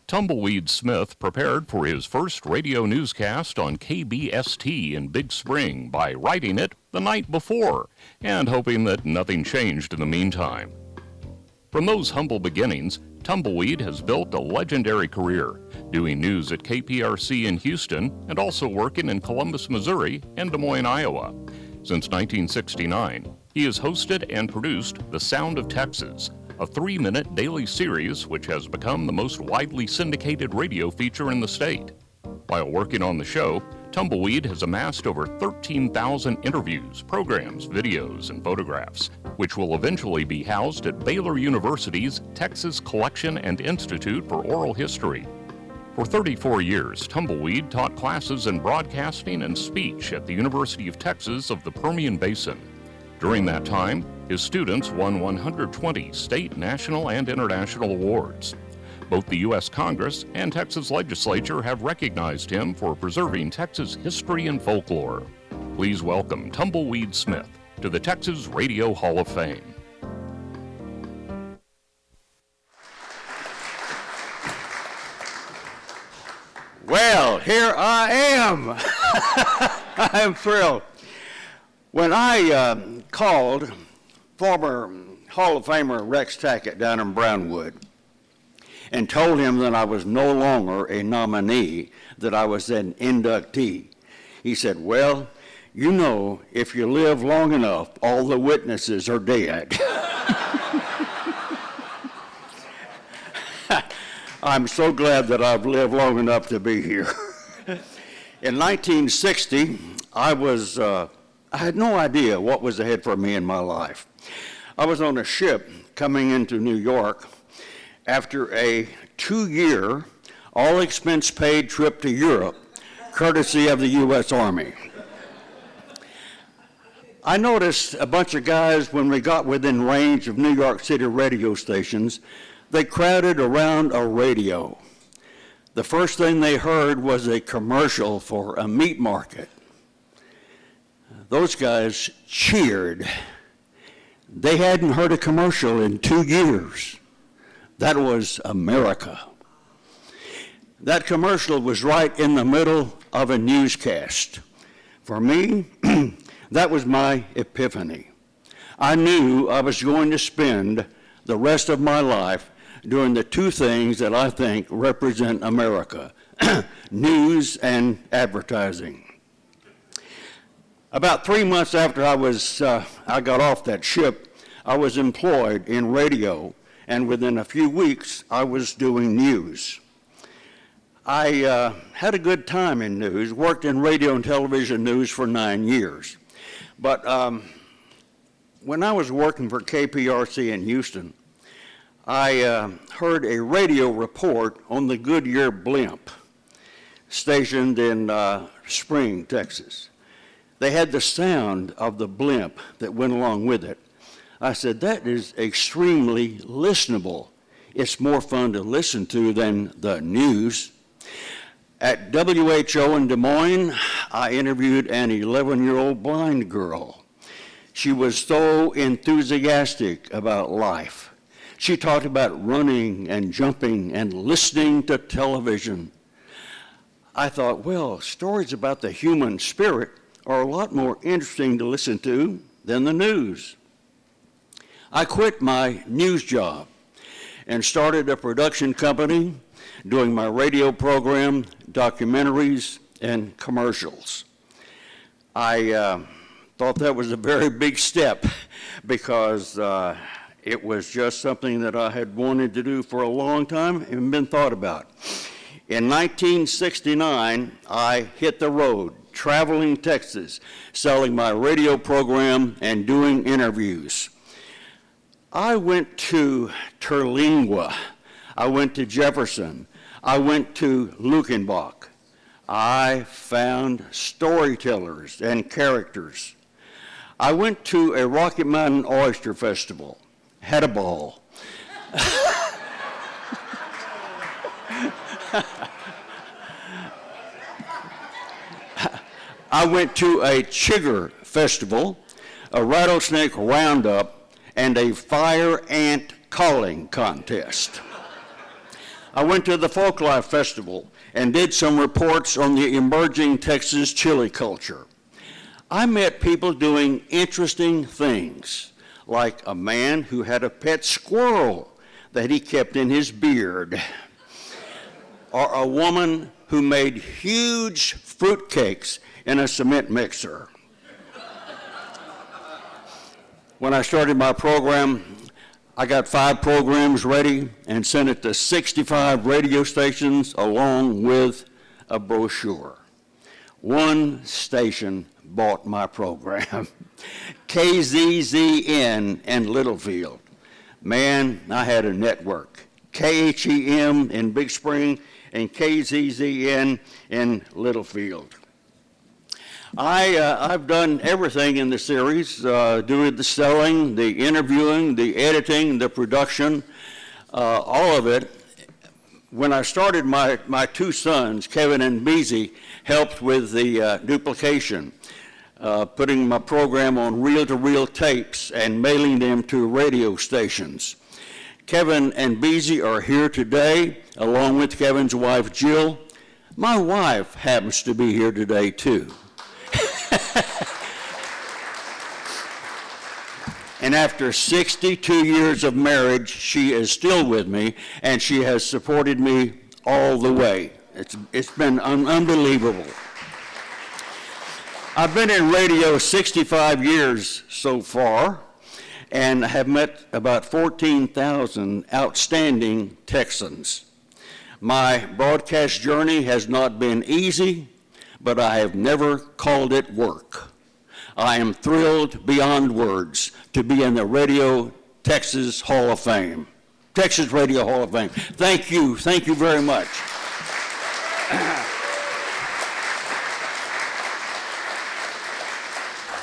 Tumbleweed Smith prepared for his first radio newscast on KBST in Big Spring by writing it the night before and hoping that nothing changed in the meantime. From those humble beginnings, Tumbleweed has built a legendary career, doing news at KPRC in Houston and also working in Columbus, Missouri and Des Moines, Iowa. Since 1969, he has hosted and produced The Sound of Texas, a 3-minute daily series which has become the most widely syndicated radio feature in the state. While working on the show, Tumbleweed has amassed over 13,000 interviews, programs, videos, and photographs, which will eventually be housed at Baylor University's Texas Collection and Institute for Oral History. For 34 years, Tumbleweed taught classes in broadcasting and speech at the University of Texas of the Permian Basin. During that time, his students won 120 state, national, and international awards. Both the U.S. Congress and Texas Legislature have recognized him for preserving Texas history and folklore. Please welcome Tumbleweed Smith to the Texas Radio Hall of Fame. Well, here I am. I am thrilled. When I called former Hall of Famer Rex Tackett down in Brownwood and told him that I was no longer a nominee, that I was an inductee, he said, well, you know, if you live long enough, all the witnesses are dead. I'm so glad that I've lived long enough to be here. In 1960, I had no idea what was ahead for me in my life. I was on a ship coming into New York after a 2-year, all-expense-paid trip to Europe, courtesy of the U.S. Army. I noticed a bunch of guys, when we got within range of New York City radio stations, they crowded around a radio. The first thing they heard was a commercial for a meat market. Those guys cheered. They hadn't heard a commercial in 2 years. That was America. That commercial was right in the middle of a newscast. For me, that was my epiphany. I knew I was going to spend the rest of my life doing the two things that I think represent America, news and advertising. About 3 months after I got off that ship, I was employed in radio, and within a few weeks, I was doing news. I had a good time in news, worked in radio and television news for 9 years. But when I was working for KPRC in Houston, I heard a radio report on the Goodyear blimp, stationed in Spring, Texas. They had the sound of the blimp that went along with it. I said, that is extremely listenable. It's more fun to listen to than the news. At WHO in Des Moines, I interviewed an 11-year-old blind girl. She was so enthusiastic about life. She talked about running and jumping and listening to television. I thought, well, stories about the human spirit are a lot more interesting to listen to than the news. I quit my news job and started a production company doing my radio program, documentaries, and commercials. I thought that was a very big step because it was just something that I had wanted to do for a long time and been thought about. In 1969, I hit the road, traveling Texas, selling my radio program and doing interviews. I went to Terlingua, I went to Jefferson, I went to Luckenbach. I found storytellers and characters. I went to a Rocky Mountain Oyster Festival, had a ball. I went to a chigger festival, a rattlesnake roundup, and a fire ant calling contest. I went to the Folklife Festival and did some reports on the emerging Texas chili culture. I met people doing interesting things, like a man who had a pet squirrel that he kept in his beard, or a woman who made huge fruitcakes in a cement mixer. When I started my program, I got 5 programs ready and sent it to 65 radio stations along with a brochure. One station bought my program, KZZN in Littlefield. Man, I had a network. KHEM in Big Spring and KZZN in Littlefield. I've done everything in the series, doing the selling, the interviewing, the editing, the production, all of it. When I started, my 2 sons, Kevin and Beezy, helped with the duplication, putting my program on reel-to-reel tapes and mailing them to radio stations. Kevin and Beezy are here today, along with Kevin's wife, Jill. My wife happens to be here today, too. And after 62 years of marriage, she is still with me, and she has supported me all the way. It's been unbelievable. I've been in radio 65 years so far, and have met about 14,000 outstanding Texans. My broadcast journey has not been easy, but I have never called it work. I am thrilled beyond words to be in the Texas Hall of Fame, Texas Radio Hall of Fame. Thank you very much.